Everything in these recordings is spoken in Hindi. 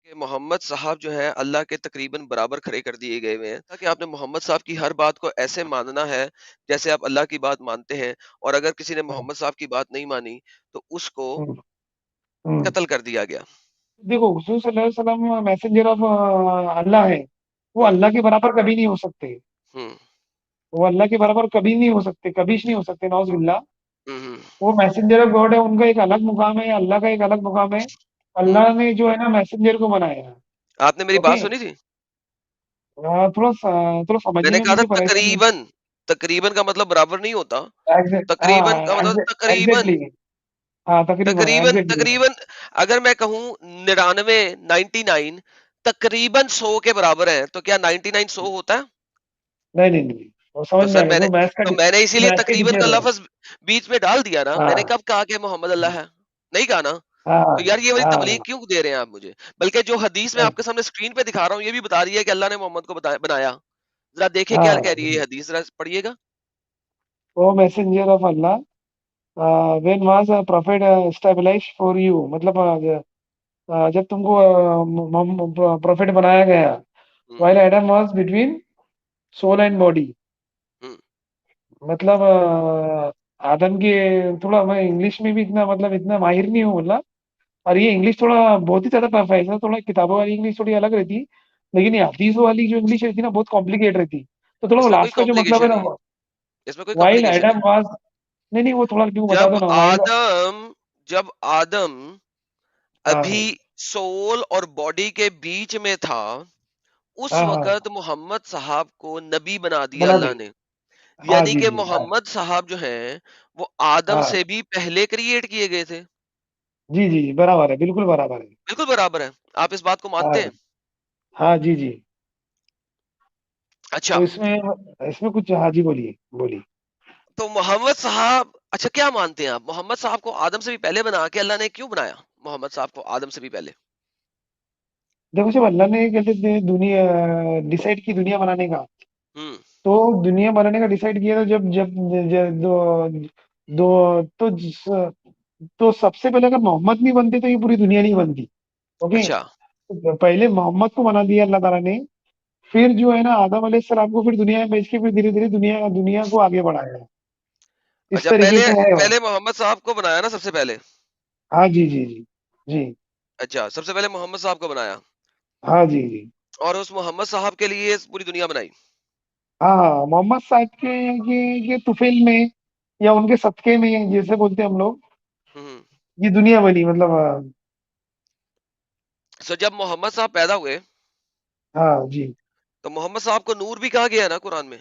कि मोहम्मद साहब जो हैं अल्लाह के तकरीबन बराबर खड़े कर दिए गए हुए हैं ताकि आपने मोहम्मद साहब की हर बात को ऐसे मानना है जैसे आप अल्लाह की बात मानते हैं। और अगर किसी ने हाँ, मोहम्मद साहब की बात नहीं मानी तो उसको हम्म, हम्म। कत्ल कर दिया गया। देखो, हुजूर सल्लल्लाहु अलैहि वसल्लम मैसेंजर ऑफ अल्लाह है। वो हम्म। अल्लाह के बराबर कभी नहीं हो सकते। हम्म। वो अल्लाह के बराबर कभी नहीं हो सकते, कभी नहीं हो सकते, नौजुबिल्ला। हम्म। वो मैसेंजर ऑफ गॉड है, उनका एक अलग मुकाम है, अल्लाह का एक अलग मुकाम है। हम्म। अल्लाह ने जो है ना मैसेंजर को बनाया। आपने मेरी बात ओके। सुनी थी? थोड़ा समझने मैंने में कहा था मुझे परेशानी। तकरीबन। तकरीबन का मतलब बराबर नहीं होता। तकरीबन का हाँ, मतलब तकरीबन। एग्जैक्टली। हाँ, तकरीबन तकरीबन एग्जैक्टली। तकरीबन अगर मैं कहूं 99, 99 तकरीबन 100 के बराबर है तो क्या 99 100 होता है? नहीं, नहीं, नहीं, वो समझ तो में आ सर गया, मैंने वो तो मैंने इसीलिए मैथ का तकरीबन का टीचर है। लफ्ज बीच में डाल दिया ना। मैंने हाँ, कब कहा कि मोहम्मद अल्लाह है? नहीं कहा ना। हाँ, तो यार ये वाली हाँ, तबलीग क्यों दे रहे हैं आप मुझे? बल्कि जो हदीस मैं हाँ, आपके सामने स्क्रीन पे दिखा रहा हूँ ये भी बता रही है कि अल्लाह ने मोहम्मद को बनाया। जरा देखिए क्या कह रही है हाँ। ये हदीस, जरा पढ़िएगा। O messenger of Allah, when was a prophet establish for you, मतलब जब तुमको प्रॉफिट बनाया गया। Hmm. While Adam was between soul and body. Hmm. मतलब आदम के, थोड़ा मैं इंग्लिश में भी इतना, मतलब इतना माहिर नहीं हूँ, मतलब। और ये इंग्लिश थोड़ा बहुत ही ज्यादा टफ है, ऐसा थोड़ा किताबों वाली इंग्लिश थोड़ी अलग रहती। लेकिन ये हदीसों वाली जो इंग्लिश रहती ना, बहुत कॉम्प्लिकेट रहती। तो थोड़ा वो इसमें कोई लास्ट का जो मतलब है कॉम्प्लिकेशन ना, नहीं है। इसमें कोई वाइल कॉम्प्लिकेशन एडम नहीं। वाज। नहीं, नहीं, वो थोड़ा क्यों बता जब दो ना, वाइल। आदम जब आदम अभी हाँ, सोल और बॉडी के बीच में था उस हाँ, हाँ, वक्त मोहम्मद साहब को नबी बना दिया बना अल्लाह दी। ने। हाँ यानी जी, कि जी, हाँ, मोहम्मद साहब जो हैं वो आदम हाँ। से भी पहले क्रिएट किए गए थे। जी, जी, जी, बराबर है, बिल्कुल बराबर है। बिल्कुल बराबर है। आप इस बात को हाँ, मानते हैं? हाँ जी, जी। अच्छा। तो इसमें इसमें कुछ, हाँ जी, बोलिए, बोलिए। तो मोहम्मद साहब, अच्छा क्या मानते हैं आप मोहम्मद साहब को आदम से भी पहले बना के अल्लाह ने क्यों बनाया? मोहम्मद साहब को आदम से भी पहले। देखो, जब अल्लाह ने कहते थे दुनिया डिसाइड की दुनिया बनाने का, हम्म। तो दुनिया बनाने का डिसाइड किया, तो जब जब जब दो दो तो सबसे पहले अगर मोहम्मद नहीं बनते तो ये पूरी दुनिया नहीं बनती। ओके। अच्छा। तो पहले मोहम्मद को बना दिया अल्लाह ताला ने। फिर जो है ना, आदम अलैहिस्सलाम को फिर दुनिया में भेज के फिर धीरे धीरे दुनिया दुनिया को आगे बढ़ाया। इस अच्छा, तरीके पहले से है वो। पहले मोहम्मद साहब को बनाया ना सबसे पहले। हाँ जी, जी, जी, जी। अच्छा, सबसे पहले मोहम्मद साहब को बनाया हाँ जी, जी। और उस मोहम्मद साहब के लिए पूरी दुनिया बनाई। हाँ, हाँ, मोहम्मद साहब के ये तुफेल में, या उनके सदक़े में, जैसे बोलते हैं हम लोग, हम्म। ये दुनिया बनी, मतलब। सो जब मोहम्मद साहब पैदा हुए हाँ जी। तो मोहम्मद साहब को नूर भी कहा गया है ना कुरान में।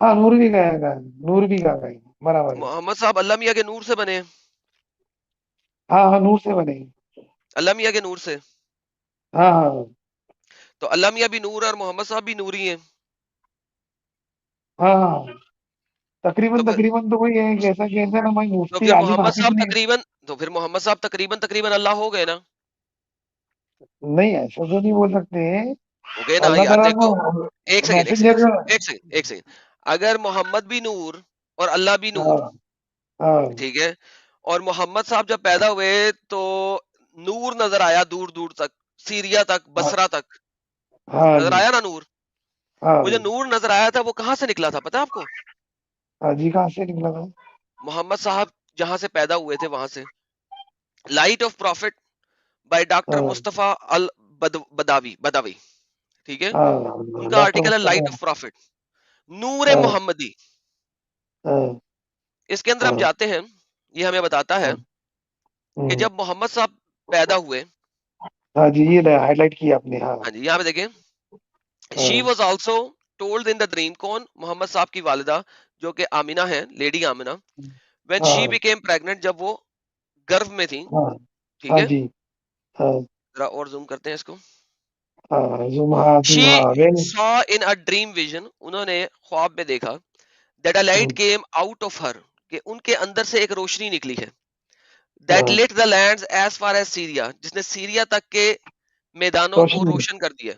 हाँ, नूर भी कहेगा, नूर भी कहा गया, बराबर है। मोहम्मद साहब अल्लाह मियाँ के नूर से बने हैं। हाँ, हाँ, नूर से बने। अल्लाह मियाँ के नूर से। हाँ, हाँ, तो अल्लाह मियाँ भी नूर है और मोहम्मद साहब भी नूर ही हैं। हाँ, हाँ। तो तकरीबन फिर तकरीबन तो वही है, कैसा कैसा ना, हमारे तो मुफ्ती फिर आलिम मोहम्मद हाफिज साहब ने। तकरीबन तो फिर मोहम्मद साहब तकरीबन तकरीबन अल्लाह हो गए ना। नहीं, ऐसा तो नहीं बोल सकते। हो गए ना अल्लाह यार, ताला देखो। एक को सेकंड, एक सेकंड, मैसेंजर एक जो। सेकंड, एक सेकंड, एक सेकंड। अगर मोहम्मद भी नूर और अल्लाह भी हाँ, नूर, हाँ, ठीक है। और मोहम्मद साहब जब पैदा हुए तो नूर नजर आया दूर दूर तक, सीरिया तक, हाँ, बसरा तक। हाँ नजर जी, आया ना नूर। वो जो हाँ, नूर नजर आया था वो कहाँ से निकला था पता है आपको? हाँ जी, कहाँ से निकला था? मोहम्मद साहब जहां से पैदा हुए थे वहां से। Light of profit by doctor हाँ, मुस्तफा अल बदावी बदावी, ठीक है। हाँ, उनका डॉक्टर आर्टिकल है लाइट मुस्तफा। ऑफ प्रॉफिट, नूर हाँ, मोहम्मदी। हाँ, इसके अंदर हम हाँ, जाते हैं। ये हमें बताता है हाँ, कि हम्म, जब मोहम्मद साहब पैदा हुए। हाँ जी, ये हाईलाइट किया आपने, हाँ। हाँ जी, यहाँ पे देखें। शी हाँ, was also told in the dream, कौन? मोहम्मद साहब की वालिदा, जो कि आमिना है, लेडी आमिना। व्हेन शी हाँ, बिकेम प्रेग्नेंट, जब वो गर्भ में थी, हाँ, ठीक हाँ है। जी, हाँ, जरा और जूम करते हैं इसको। हाँ, जुम, हाँ, शी जुम, हाँ, well. Saw in a dream vision, उन्होंने ख्वाब में देखा that a light came out of her, कि उनके अंदर से एक रोशनी निकली है। दैट हाँ, lit the lands as far as Syria, जिसने सीरिया तक के मैदानों को रोशनी। रोशन कर दिया।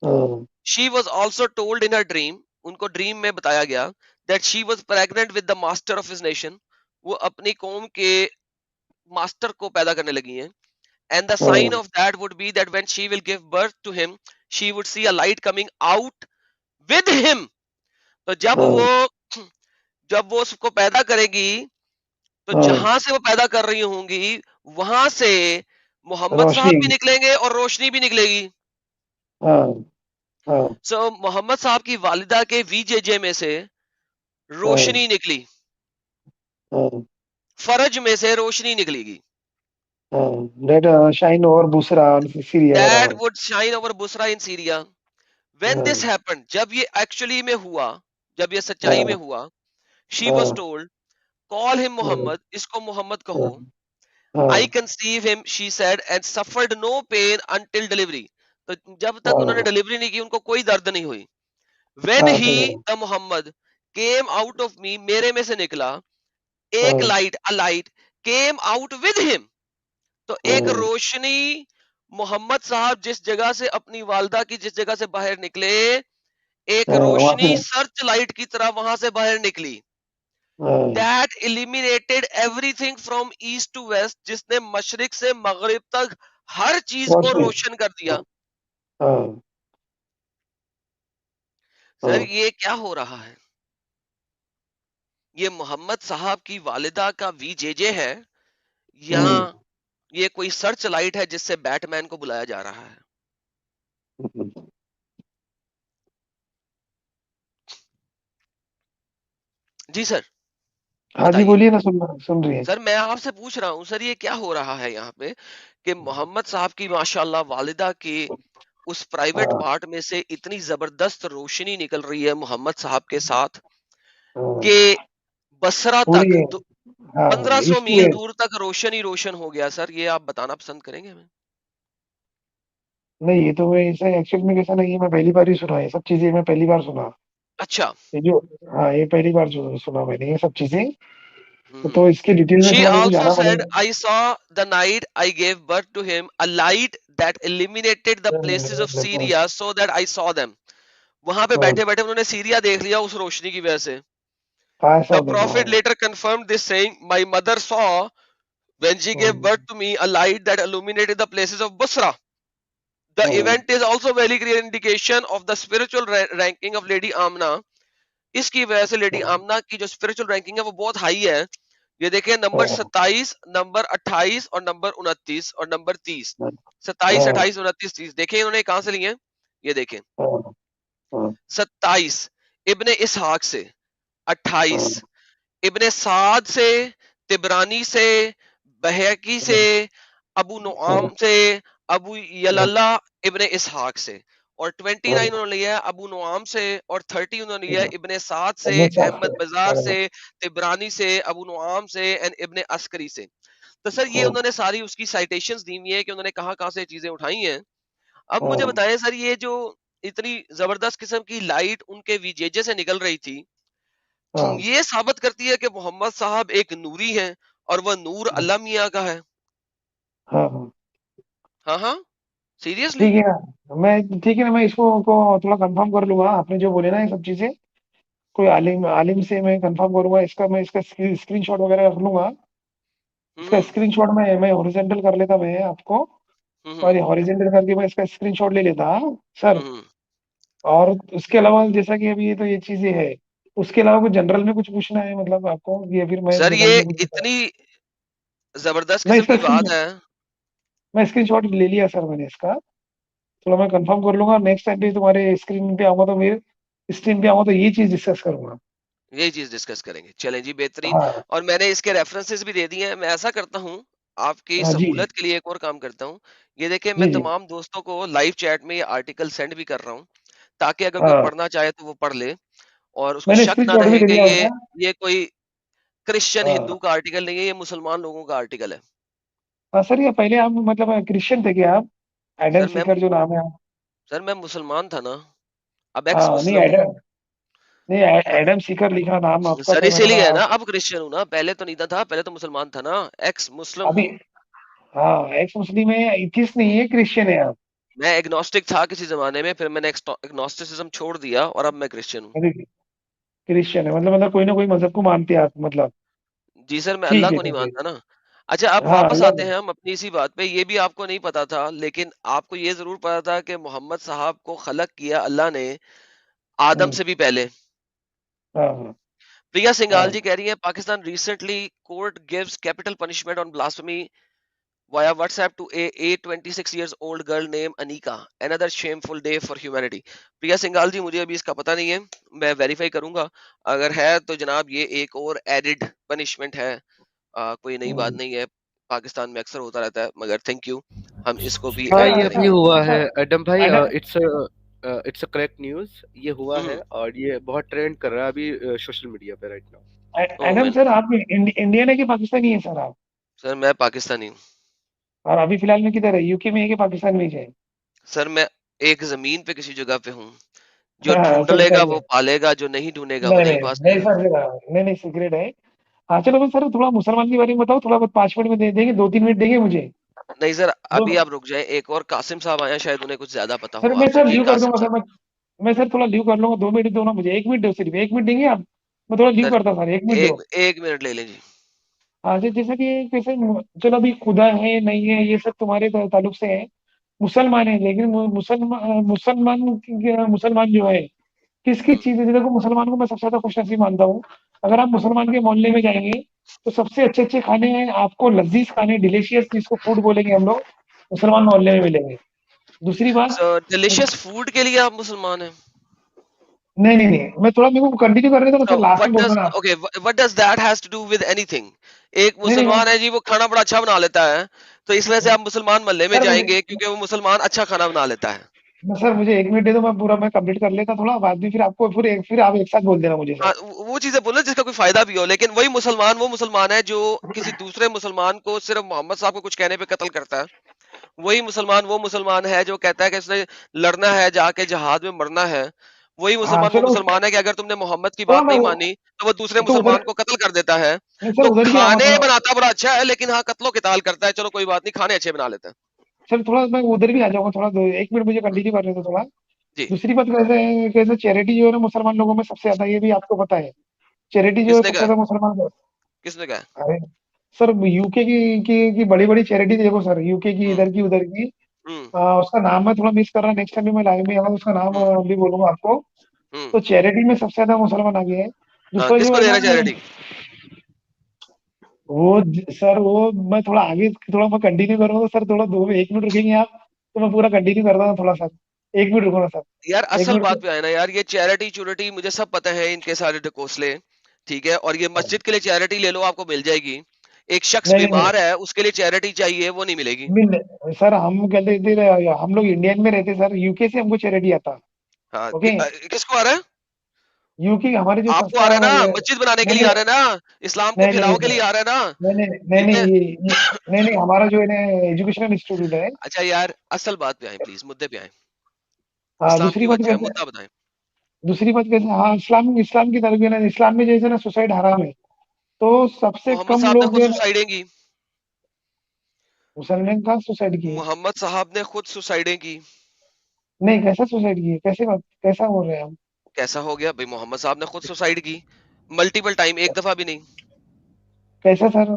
हाँ, she was also told in her dream, उनको ड्रीम में बताया गया that she was pregnant with the master of his nation, वो अपनी कौम के मास्टर को पैदा करने लगी हैं। and the sign of that would be that when she will give birth to him, she would see a light coming out with him. तो जब वो उसको पैदा करेगी, तो जहां से वो पैदा कर रही होंगी, वहां से मोहम्मद साहब रोशनी। भी निकलेंगे और रोशनी भी निकलेगी। हाँ हाँ सो मोहम्मद साहब की वालिदा के वीजेजे में से हाँ रोशनी निकली, हाँ फरज में से रोशनी निकलेगी। हाँ। डेट शाइन और दूसरा सीरिया दैट बराबर। Would shine over Busra in Syria. When this हाँ हैपेंड, जब ये एक्चुअली में हुआ, जब ये सच्चाई में हाँ हुआ, शी वाज हाँ टोल्ड कॉल हिम हाँ मोहम्मद, इसको मोहम्मद कहो। हाँ हाँ I conceive him she said and suffered no pain until delivery. तो जब तक उन्होंने हाँ डिलीवरी नहीं की, उनको कोई दर्द नहीं हुई। व्हेन हाँ, ही सही है। The Mohammad came out of me, मेरे में से निकला, एक हाँ light, a light came out with him. तो एक हाँ रोशनी, मोहम्मद साहब जिस जगह से, अपनी वालदा की जिस जगह से बाहर निकले, एक हाँ, वहाँ रोशनी से। सर्च लाइट की तरह वहां से बाहर निकली। हाँ, that eliminated everything from east to west, जिसने मशरिक से मगरिब तक हर चीज को रोशनी। रोशन कर हाँ दिया। हाँ सर हाँ। ये क्या हो रहा है? ये मोहम्मद साहब की वालिदा का वीजेजे है, या हम्म, ये कोई सर्च लाइट है जिससे बैटमैन को बुलाया जा रहा है? हम्म। जी सर, हाँ जी, बताइए। बोलिए ना, सुन रही है। सर मैं आपसे पूछ रहा हूँ सर, ये क्या हो रहा है यहाँ पे कि मोहम्मद साहब की माशाल्लाह वालिदा की उस प्राइवेट हाँ पार्ट में से इतनी जबरदस्त रोशनी निकल रही है मोहम्मद साहब के साथ, हाँ। कि बसरा पूरी। तक हाँ, 1500 ईस्ट मील वेस्ट। दूर तक रोशन ही रोशन हो गया। सर ये आप बताना पसंद करेंगे हमें? नहीं, ये तो मैं ऐसा एक्चुअल में कैसा नहीं है, मैं पहली बार ही सुना है, ये सब चीजें मैं पहली बार सुना। अच्छा। ये जो। हाँ, ये पहली बार सुना मैंने ये सब चीजें। हम्म। तो इसके डिटेल में She थोड़ा मेरे को also जाना said, पड़ेगा। I saw the night I gave birth to him a light that illuminated the places of हाँ Syria so that I saw them. वहां पे हाँ बैठे बैठे उन्होंने सीरिया देख लिया उस रोशनी की वजह से। हाँ, ऐसा The होता था, prophet हाँ। later confirmed this, saying, My mother saw when she gave hmm, birth to me a light that illuminated the places of Busra. The हाँ event is also very clear indication of the spiritual ranking of Lady Amna. इसकी वजह से लेडी हाँ आमना की जो स्पिरिचुअल रैंकिंग है वो बहुत हाई है। ये देखिए, नंबर हाँ 27, नंबर 28 और नंबर 29 और नंबर 30। हाँ 27, हाँ 28, 29, 30 देखिए इन्होंने कहां से लिए हैं? ये देखें, हाँ 27 इब्ने इसहाक से, 28 हाँ इब्ने साद से, तिबरानी से, बहकी से, अबू हाँ नुआम से, अबू हाँ यलल्ला इब्ने इसहाक से, और 29 हाँ उन्होंने लिया है अबू नुआम से, और 30 उन्होंने लिया है हाँ, इब्ने साद से, अपने साथ से। अहमद बाजार हाँ से, तिबरानी से, अबू नुआम से एंड इब्ने अस्करी से। तो सर ये हाँ उन्होंने सारी उसकी साइटेशंस दी हुई है कि उन्होंने कहाँ कहाँ से चीजें उठाई हैं। अब मुझे हाँ बताएं सर, ये जो इतनी जबरदस्त किस्म की लाइट उनके विजेजे से निकल रही थी, हाँ ये साबित करती है कि मोहम्मद साहब एक नूरी हैं, और वह नूर अल्लाह मियाँ का है। हाँ हाँ। हाँ हाँ, सीरियसली। ठीक है ना, ठीक है ना, मैं इसको को थोड़ा कंफर्म कर लूंगा, आपने जो बोले ना ये सब चीजें। कोई आलिम आलिम से मैं कंफर्म करूंगा इसका, मैं इसका स्क्रीनशॉट वगैरह रख लूंगा। इसका हम्म स्क्रीनशॉट मैं हॉरिजेंटल कर लेता मैं आपको। हम्म सॉरी, हॉरिजेंटल करके मैं इसका स्क्रीनशॉट ले लेता, हाँ, सर। हम्म। और उसके अलावा जैसा कि अभी ये तो ये चीजें है, उसके अलावा कुछ जनरल में कुछ पूछना है मतलब आपको, या फिर मैं सर जनरल ये में कुछ बता। इतनी जबरदस्त मैं किस्म इसका की बात स्क्रीन है। मैं स्क्रीनशॉट ले लिया सर मैंने इसका। चलो, मैं कंफर्म कर लूंगा, नेक्स्ट टाइम भी तुम्हारे स्क्रीन पे आऊंगा तो मेरे स्क्रीन पे आऊंगा तो ये चीज डिस्कस करूंगा। यही चीज डिस्कस करेंगे, चलें जी, बेहतरीन। हाँ और मैंने इसके रेफरेंसेस भी दे दिए हैं। मैं ऐसा करता हूँ, आपकी हाँ जी सहूलत के लिए एक और काम करता हूँ। ये देखिए, मैं जी जी। तमाम दोस्तों को लाइव चैट में ये आर्टिकल सेंड भी कर रहा हूँ, ताकि अगर कोई हाँ, पढ़ना चाहे तो वो पढ़ ले, और उसको मैंने शक ना स्क्रीनशॉट भी रहे ले कि लिया ये उसका। ये कोई क्रिश्चियन हिंदू हाँ का आर्टिकल नहीं है, ये मुसलमान लोगों का आर्टिकल है। हाँ सर, ये पहले आप मतलब क्रिश्चियन थे क्या आप? एडम सर मैं सीकर जो नाम है आप। सर मैं मुसलमान था ना, अब एक्स हाँ, नहीं मुस्लिम हूँ। एडम, नहीं एडम सीकर लिखा नाम आपका सर तो मैंने इसीलिए है कहा ना, अब क्रिश्चियन हूँ ना, पहले तो नहीं था, पहले तो मुसलमान था ना, एक्स मुस्लिम अभी। हूँ। हाँ, एक्स मुस्लिम है, एथिस्ट नहीं है, क्रिश्चियन है आप। मैं एग्नोस्टिक था किसी जमाने में, फिर मैंने एग्नोस्टिसिज्म छोड़ दिया और अब मैं क्रिश्चियन हूँ। अभी क्रिश्चियन है, मतलब कोई ना कोई मजहब को मानते हैं आप मतलब। जी सर, मैं अल्लाह ठीक है को नहीं ठीक है। मानता ना। अच्छा, अब हाँ वापस आते मतलब। हैं हम अपनी इसी बात पे। ये भी आपको नहीं पता था, लेकिन आपको ये ज़रूर पता था कि मोहम्मद साहब को खलक किया अल्लाह ने आदम हम्म, से भी पहले। हाँ हाँ प्रिया सिंघाल हाँ। जी कह रही हैं, Pakistan recently court gives capital punishment on blasphemy via WhatsApp to a 26 years old girl named Anika. Another shameful day for humanity. प्रिया सिंघाल जी, मुझे अभी इसका पता नहीं है, मैं वेरीफाई करूंगा। अगर है तो जनाब ये एक और एडिड पनिशमेंट है। कोई नई बात हम्म। नहीं है, पाकिस्तान में अक्सर होता रहता है, मगर थैंक यू, हम इसको भी हाँ, ऐड ये अच्छा अभी करेंगे। हुआ अच्छा। है एडम भाई। Adam it's a correct news. ये हुआ है हम्म। और ये बहुत ट्रेंड कर रहा है अभी सोशल मीडिया पे राइट नाउ। ओ एडम मैन, सर, आप इंडियन है कि पाकिस्तानी है सर आप? सर मैं पाकिस्तानी हूँ। और अभी फिलहाल में किधर है, यूके में है कि पाकिस्तान में ही है? सर मैं एक जमीन पे किसी जगह पे हूँ। जो हाँ ढूंढ सर लेगा सही वो है। पालेगा, जो नहीं ढूंढेगा वो नहीं नहीं नहीं पा नहीं सकेगा। सर, नहीं नहीं सीक्रेट है। हाँ चलो, बस सर थोड़ा मुसलमान के बारे में बताओ, थोड़ा बहुत 5 मिनट में दे देंगे, 2-3 मिनट देंगे मुझे? नहीं सर, दो। अभी आप रुक जाएं, एक और कासिम साहब आए हैं, शायद उन्हें कुछ ज्यादा पता सर हो मैं आपसे। सर जी लीव कर कासिम दूंगा सर, साहब। मैं सर थोड़ा लीव कर लूंगा, 2 मिनट दो ना मुझे, 1 मिनट दो, सिर्फ 1 मिनट देंगे आप? मैं थोड़ा लीव सर करता सर, 1 मिनट दो। एक मिनट ले लें जी। हाँ जैसे कि कैसे चलो अभी खुदा है नहीं है ये सब तुम्हारे ताल्लुक से है। मुसलमान है, लेकिन मुसलमान जो है किसकी हम्म। चीज है? देखो मुसलमान को मैं सबसे ज्यादा खुशनसीब मानता हूँ। अगर आप मुसलमान के मोहल्ले में जाएंगे तो सबसे अच्छे अच्छे खाने हैं आपको, लजीज खाने, डिलीशियस जिसको फूड बोलेंगे हम लोग, मुसलमान मोहल्ले में मिलेंगे। दूसरी बात, सर डिलीशियस फूड के लिए आप मुसलमान हैं? नहीं नहीं नहीं, मैं थोड़ा मेरे को कंटिन्यू करने दो ना सो सर, लास्ट व्हाट में बोलना डज ना आप। Okay, what does that has to do with anything? एक नहीं नहीं मुसलमान है जी, वो खाना बड़ा अच्छा बना लेता है, तो इस वजह से आप मुसलमान मोहल्ले में सर मुझे, जाएंगे क्योंकि वो मुसलमान अच्छा खाना बना लेता है। सर मुझे 1 मिनट दे दो, मैं पूरा मैं कंप्लीट कर लेता थोड़ा, बाद में फिर आपको फिर आप एक साथ बोल देना मुझे हाँ, सर। वो चीजें बोलना जिसका कोई फायदा भी हो, लेकिन वही मुसलमान वो मुसलमान है जो किसी दूसरे मुसलमान को सिर्फ मोहम्मद साहब को कुछ कहने पे कत्ल करता है। वही मुसलमान वो मुसलमान है जो कहता है कि इसने लड़ना है, जाके जहाज में मरना है। वही हाँ मुसलमान वो चलो, मुसलमान है कि अगर तुमने मोहम्मद की थोड़ा बात मैं नहीं मानी तो वो दूसरे तो उधर, मुसलमान को कत्ल कर देता है। नहीं सर तो उधर भी आऊंगा खाने थोड़ा। बनाता बड़ा अच्छा है, लेकिन हाँ कत्लो किताल करता है। चलो कोई बात नहीं, खाने अच्छे बना लेता है। सर थोड़ा मैं उधर भी आ जाऊंगा थोड़ा, 1 मिनट मुझे कंटिन्यू करने दो थोड़ा। जी। दूसरी बात कैसे है, कैसे चैरिटी जो है ना मुसलमान लोगों में सबसे ज्यादा, ये भी आपको पता है, चैरिटी जो है किसने सबसे कहा? ज्यादा मुसलमान को। किसने कहा? अरे सर यूके की बड़ी बड़ी चैरिटी देखो सर, यूके की, हम्म। इधर की उधर की। हम्म। उसका नाम मैं थोड़ा मिस कर रहा, नेक्स्ट टाइम भी मैं लाइव में आऊंगा, उसका नाम हम्म। भी बोलूंगा आपको। हम्म। तो चैरिटी में सबसे ज्यादा मुसलमान आ गए हैं। हाँ, दूसरा जो किसको है दे ना, रहा है चैरिटी? सर वो मैं थोड़ा आगे, थोड़ा मैं कंटिन्यू करूंगा तो सर थोड़ा 1 मिनट रुकेंगे आप? तो मैं पूरा कंटिन्यू करता हूँ थोड़ा सा, 1 मिनट रुको ना सर। यार एक असल बात मिनट पे आए ना यार, ये चैरिटी चूरिटी मुझे सब पता है, इनके सारे ढकोसले। ठीक है, और ये मस्जिद के लिए चैरिटी ले लो, आपको मिल जाएगी। एक शख्स नहीं नहीं नहीं, बीमार है, उसके लिए चैरिटी चाहिए, वो नहीं मिलेगी। सर हम कहते थे, हम लोग इंडियन में रहते सर, यूके से हमको चैरिटी आता। हाँ, ओके, किसको आ रहा है? यूके हमारे जो आपको आ संस्था है रहा है हमारे, ना, मस्जिद बनाने के नहीं लिए नहीं आ रहा है ना, इस्लाम को नहीं नहीं फैलाव के लिए आ रहा है ना। नहीं नहीं नहीं ठीक नहीं है। नहीं नहीं, हमारा जो है ना एजुकेशनल इंस्टीट्यूट है। अच्छा यार, असल बात पे आए, प्लीज मुद्दे पे आए। हाँ इस्लाम दूसरी क्यों बात अच्छा है, कैसे, मुद्दा बताएं। हाँ इस्लाम इस्लाम की तरफ है ना, इस्लाम में जैसे ना सुसाइड हराम है, तो सबसे मोहम्मद कम साहब ने लोग जो खुद है ना, सुसाइडें की। मुसलमान का सुसाइड किए? मोहम्मद साहब ने खुद सुसाइडें की। नहीं कैसा सुसाइड किए, कैसे बात, कैसा बोल रहे हैं हम? कैसा हो गया भाई, मोहम्मद साहब ने खुद सुसाइड की। मल्टीपल टाइम, एक दफा भी नहीं। कैसा सर?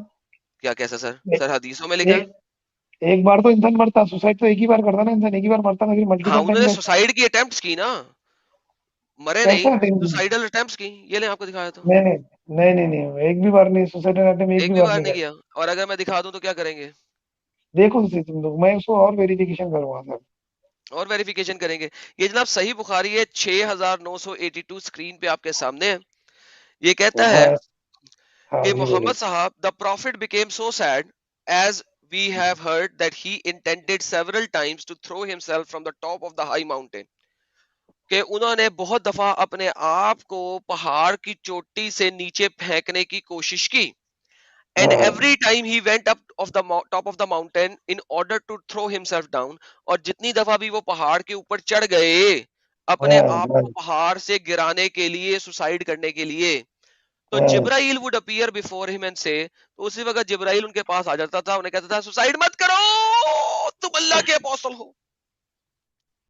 क्या कैसा सर? ए, सर हदीसों में ए, लिखा है। एक बार तो इंसान मरता, सुसाइड तो एक ही बार करता ना इंसान, एक ही बार मरता, लेकिन हाँ, मल्टीपल टाइम उन्होंने कैसा? सुसाइड की अटेम्प्ट्स की ना, मरे नहीं। कैसा अटेम्प्ट? सुसाइडल अटेम्प्ट्स की, ये ले आपको दिखाया तो। नहीं नहीं नहीं नहीं नहीं, एक भी बार नहीं, सुसाइड अटेम्प्ट एक एक भी भी बार बार नहीं नहीं करे। किया। और अगर मैं दिखा दूं तो क्या करेंगे? देखो तो सही तुम लोग, मैं उसको और वेरिफिकेशन करूंगा सर। और वेरिफिकेशन करेंगे। ये जनाब सही बुखारी है, 6982 स्क्रीन पे आपके सामने है। ये कहता है हाँ हाँ कि जी मोहम्मद बोलिए। साहब, the profit became so sad as we have heard that he intended several times to throw himself from the top of the high mountain, कि उन्होंने बहुत दफा अपने आप को पहाड़ की चोटी से नीचे फेंकने की कोशिश की। हाँ एंड हाँ every time he went up of the top of the mountain in order to throw himself down, और जितनी दफा भी वो पहाड़ के ऊपर चढ़ गए अपने हाँ आप हाँ को पहाड़ से गिराने के लिए, सुसाइड करने के लिए, तो हाँ। Jibril would appear before him and say, तो उसी वक्त जिब्राइल उनके पास आ जाता था, उन्हें कहता था सुसाइड मत करो, तुम अल्लाह के अपोस्टल हो।